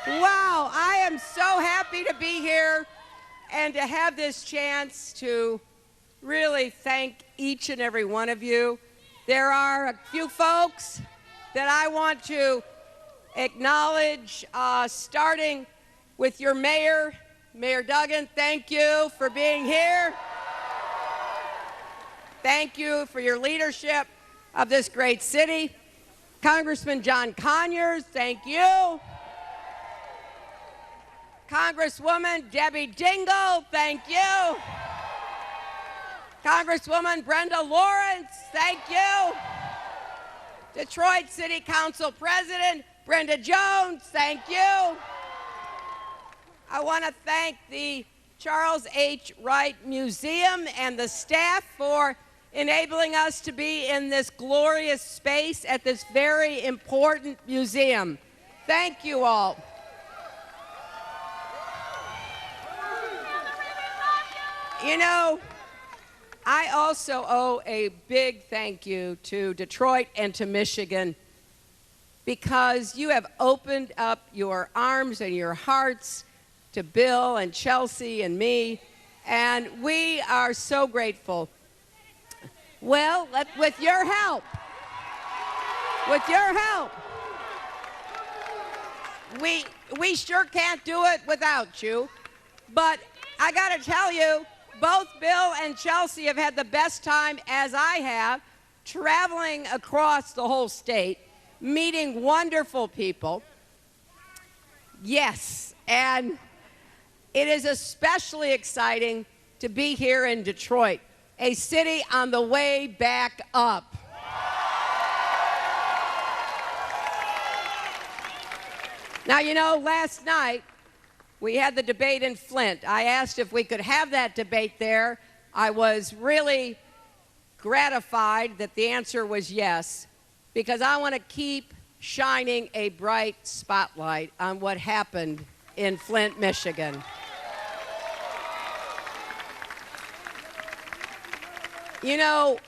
Wow, I am so happy to be here and to have this chance to really thank each and every one of you. There are a few folks that I want to acknowledge, starting with your mayor, Mayor Duggan. Thank you for being here. Thank you for your leadership of this great city. Congressman John Conyers, thank you. Congresswoman Debbie Dingell, thank you. Congresswoman Brenda Lawrence, thank you. Detroit City Council President Brenda Jones, thank you. I want to thank the Charles H. Wright Museum and the staff for enabling us to be in this glorious space at this very important museum. Thank you all. You know, I also owe a big thank you to Detroit and to Michigan, because you have opened up your arms and your hearts to Bill and Chelsea and me, and we are so grateful. Well, with your help, we sure can't do it without you, but I got to tell you, both Bill and Chelsea have had the best time, as I have, traveling across the whole state, meeting wonderful people. Yes, and it is especially exciting to be here in Detroit, a city on the way back up. Now, you know, last night, we had the debate in Flint. I asked if we could have that debate there. I was really gratified that the answer was yes, because I want to keep shining a bright spotlight on what happened in Flint, Michigan. You know,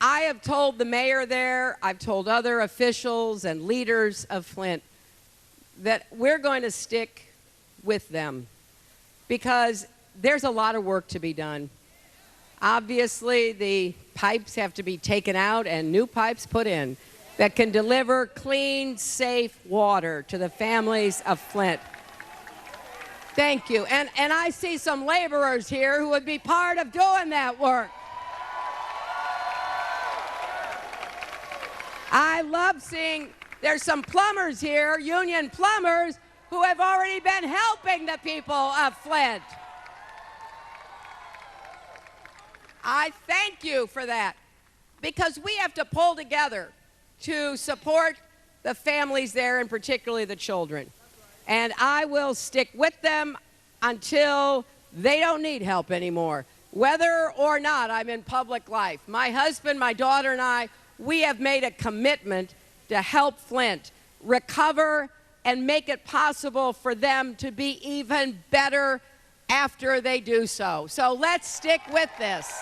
I have told the mayor there, I've told other officials and leaders of Flint that we're going to stick with them, because there's a lot of work to be done. Obviously, the pipes have to be taken out and new pipes put in that can deliver clean, safe water to the families of Flint. Thank you. And I see some laborers here who would be part of doing that work. I love seeing there's some plumbers here, union plumbers, who have already been helping the people of Flint. I thank you for that, because we have to pull together to support the families there, and particularly the children. And I will stick with them until they don't need help anymore, whether or not I'm in public life. My husband, my daughter, and I, we have made a commitment to help Flint recover and make it possible for them to be even better after they do so. So let's stick with this.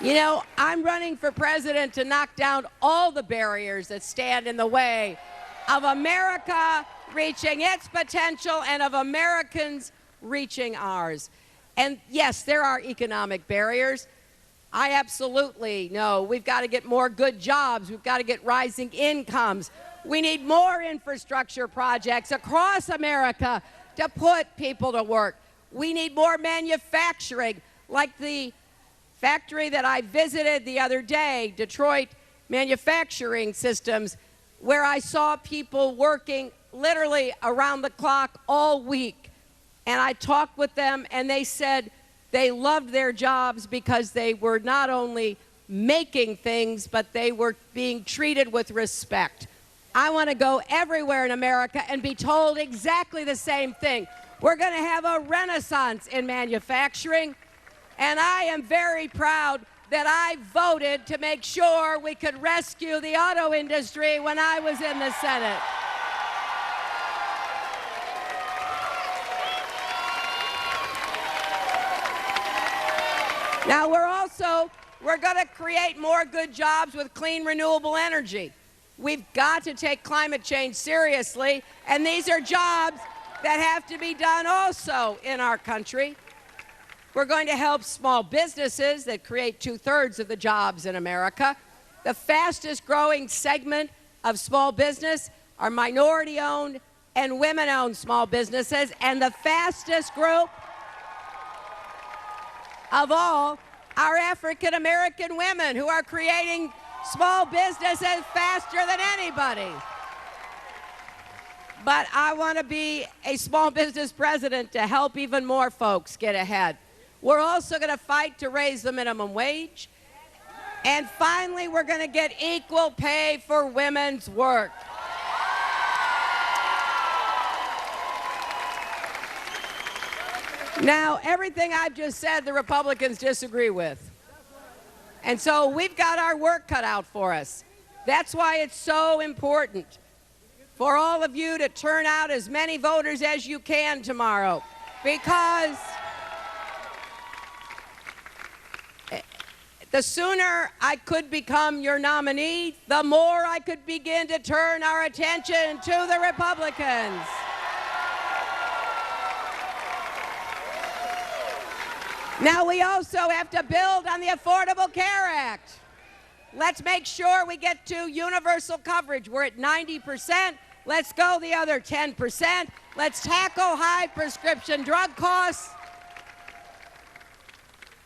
You know, I'm running for president to knock down all the barriers that stand in the way of America reaching its potential and of Americans reaching ours. And yes, there are economic barriers. I absolutely know we've got to get more good jobs. We've got to get rising incomes. We need more infrastructure projects across America to put people to work. We need more manufacturing, like the factory that I visited the other day, Detroit Manufacturing Systems, where I saw people working literally around the clock all week. And I talked with them, and they said they loved their jobs because they were not only making things, but they were being treated with respect. I want to go everywhere in America and be told exactly the same thing. We're going to have a renaissance in manufacturing, and I am very proud that I voted to make sure we could rescue the auto industry when I was in the Senate. Now, we're going to create more good jobs with clean, renewable energy. We've got to take climate change seriously, and these are jobs that have to be done also in our country. We're going to help small businesses that create 2/3 of the jobs in America. The fastest growing segment of small business are minority-owned and women-owned small businesses, and the fastest group of all are African American women, who are creating small businesses faster than anybody. But I want to be a small business president to help even more folks get ahead. We're also going to fight to raise the minimum wage. And finally, we're going to get equal pay for women's work. Now, everything I've just said, the Republicans disagree with. And so we've got our work cut out for us. That's why it's so important for all of you to turn out as many voters as you can tomorrow, because the sooner I could become your nominee, the more I could begin to turn our attention to the Republicans. Now, we also have to build on the Affordable Care Act. Let's make sure we get to universal coverage. We're at 90%. Let's go the other 10%. Let's tackle high prescription drug costs.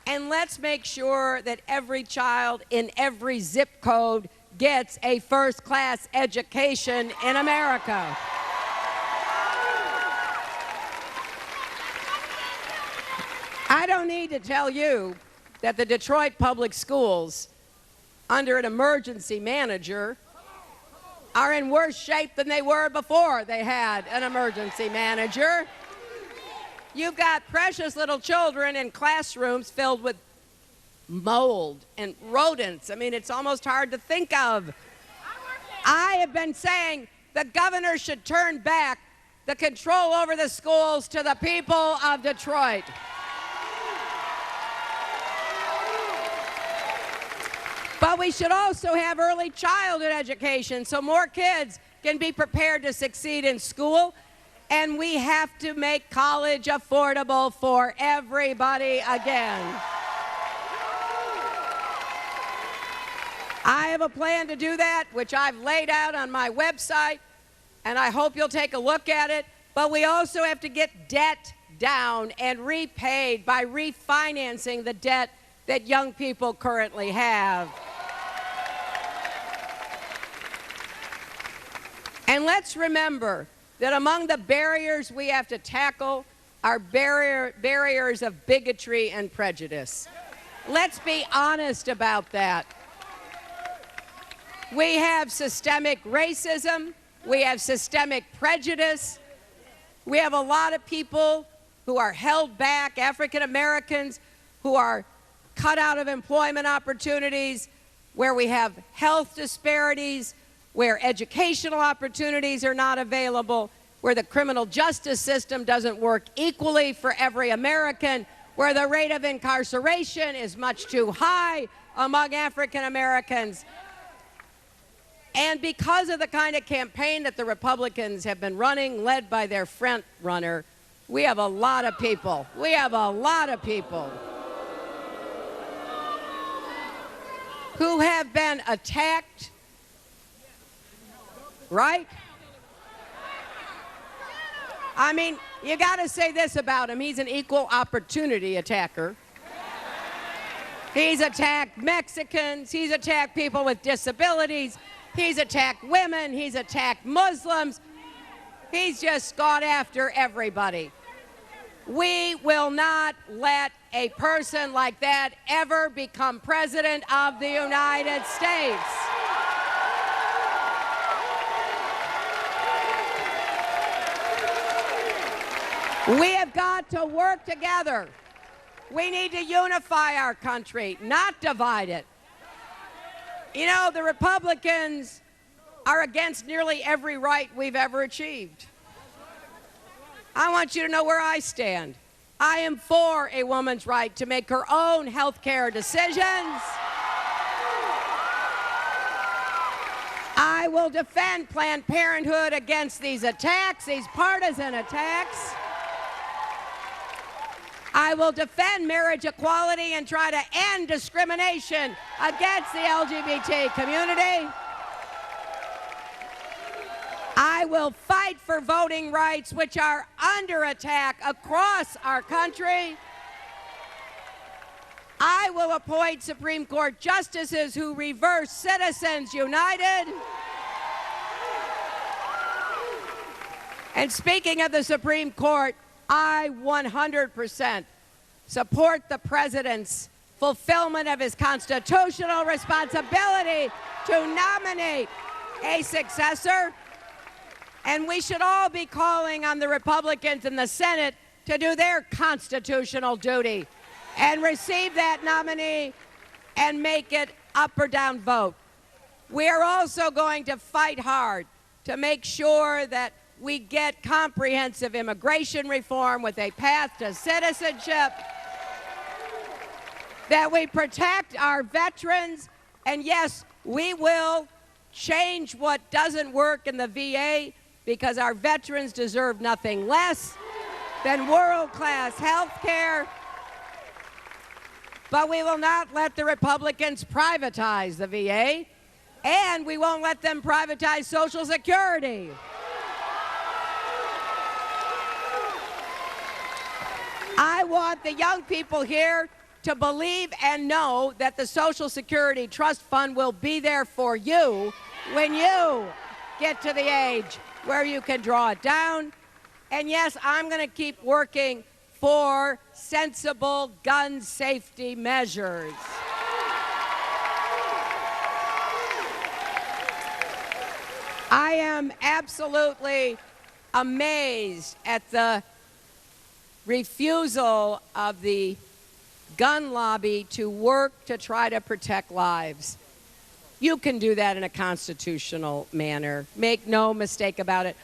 And let's make sure that every child in every zip code gets a first-class education in America. I don't need to tell you that the Detroit Public Schools, under an emergency manager, are in worse shape than they were before they had an emergency manager. You've got precious little children in classrooms filled with mold and rodents. I mean, it's almost hard to think of. I have been saying the governor should turn back the control over the schools to the people of Detroit. But we should also have early childhood education so more kids can be prepared to succeed in school. And we have to make college affordable for everybody again. I have a plan to do that, which I've laid out on my website, and I hope you'll take a look at it. But we also have to get debt down and repaid by refinancing the debt that young people currently have. And let's remember that among the barriers we have to tackle are barriers of bigotry and prejudice. Let's be honest about that. We have systemic racism. We have systemic prejudice. We have a lot of people who are held back, African Americans, who are cut out of employment opportunities, where we have health disparities, where educational opportunities are not available, where the criminal justice system doesn't work equally for every American, where the rate of incarceration is much too high among African Americans. And because of the kind of campaign that the Republicans have been running, led by their front runner, we have a lot of people who have been attacked, right? I mean, you got to say this about him. He's an equal opportunity attacker. He's attacked Mexicans. He's attacked people with disabilities. He's attacked women. He's attacked Muslims. He's just gone after everybody. We will not let a person like that ever become president of the United States. We have got to work together. We need to unify our country, not divide it. You know, the Republicans are against nearly every right we've ever achieved. I want you to know where I stand. I am for a woman's right to make her own health care decisions. I I will defend Planned Parenthood against these attacks, these partisan attacks. I will defend marriage equality and try to end discrimination against the LGBT community. I will fight for voting rights, which are under attack across our country. I will appoint Supreme Court justices who reverse Citizens United. And speaking of the Supreme Court, I 100% support the president's fulfillment of his constitutional responsibility to nominate a successor. And we should all be calling on the Republicans in the Senate to do their constitutional duty and receive that nominee and make it up or down vote. We are also going to fight hard to make sure that we get comprehensive immigration reform with a path to citizenship, that we protect our veterans, and yes, we will change what doesn't work in the VA, because our veterans deserve nothing less than world-class health care. But we will not let the Republicans privatize the VA, and we won't let them privatize Social Security. I want the young people here to believe and know that the Social Security Trust Fund will be there for you when you get to the age where you can draw it down. And yes, I'm going to keep working for sensible gun safety measures. I am absolutely amazed at the refusal of the gun lobby to work to try to protect lives. You can do that in a constitutional manner. Make no mistake about it.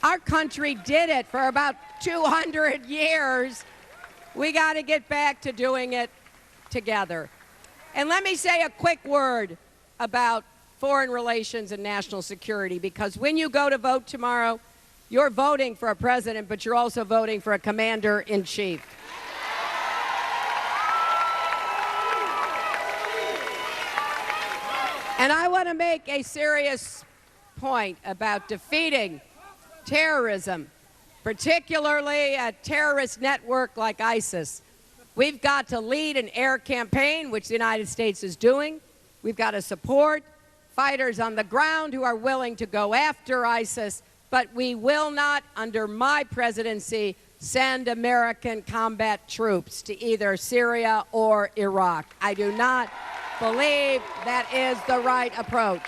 Our country did it for about 200 years. We got to get back to doing it together. And let me say a quick word about foreign relations and national security, because when you go to vote tomorrow, you're voting for a president, but you're also voting for a commander-in-chief. And I want to make a serious point about defeating terrorism, particularly a terrorist network like ISIS. We've got to lead an air campaign, which the United States is doing. We've got to support fighters on the ground who are willing to go after ISIS, but we will not, under my presidency, send American combat troops to either Syria or Iraq. I do not believe that is the right approach.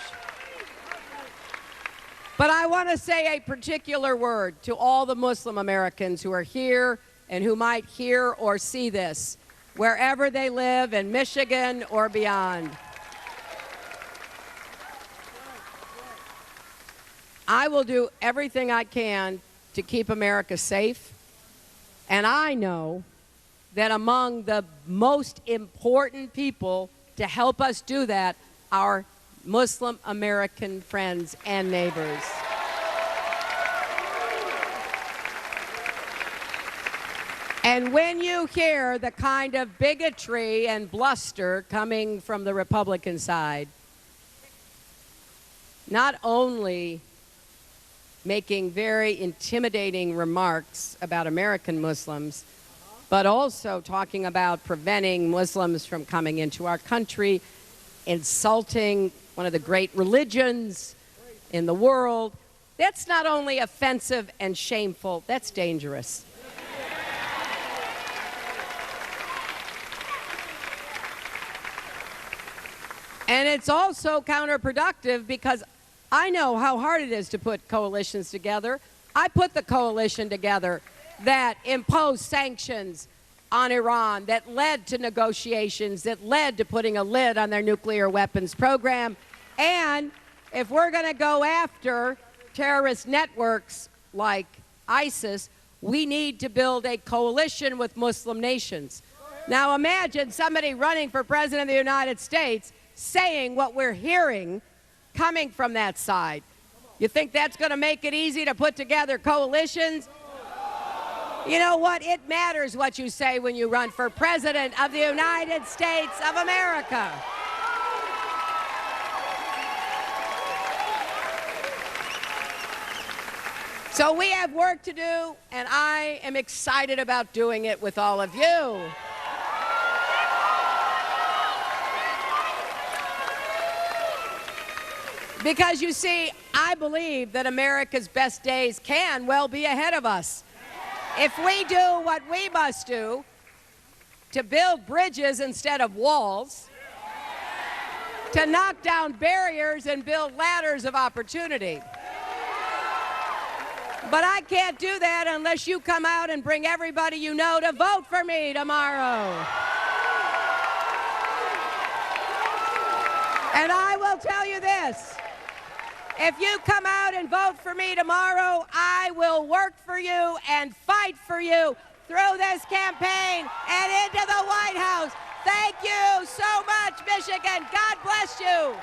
But I want to say a particular word to all the Muslim Americans who are here and who might hear or see this, wherever they live, in Michigan or beyond. I will do everything I can to keep America safe, and I know that among the most important people to help us do that are Muslim American friends and neighbors. And when you hear the kind of bigotry and bluster coming from the Republican side, not only making very intimidating remarks about American Muslims, but also talking about preventing Muslims from coming into our country, insulting one of the great religions in the world, that's not only offensive and shameful, that's dangerous. And it's also counterproductive, because I know how hard it is to put coalitions together. I put the coalition together that imposed sanctions on Iran, that led to negotiations, that led to putting a lid on their nuclear weapons program. And if we're going to go after terrorist networks like ISIS, we need to build a coalition with Muslim nations. Now imagine somebody running for president of the United States saying what we're hearing coming from that side. You think that's going to make it easy to put together coalitions? You know what? It matters what you say when you run for President of the United States of America. So we have work to do, and I am excited about doing it with all of you. Because you see, I believe that America's best days can well be ahead of us. If we do what we must do to build bridges instead of walls, to knock down barriers and build ladders of opportunity. But I can't do that unless you come out and bring everybody you know to vote for me tomorrow. And I will tell you this. If you come out and vote for me tomorrow, I will work for you and fight for you through this campaign and into the White House. Thank you so much, Michigan. God bless you.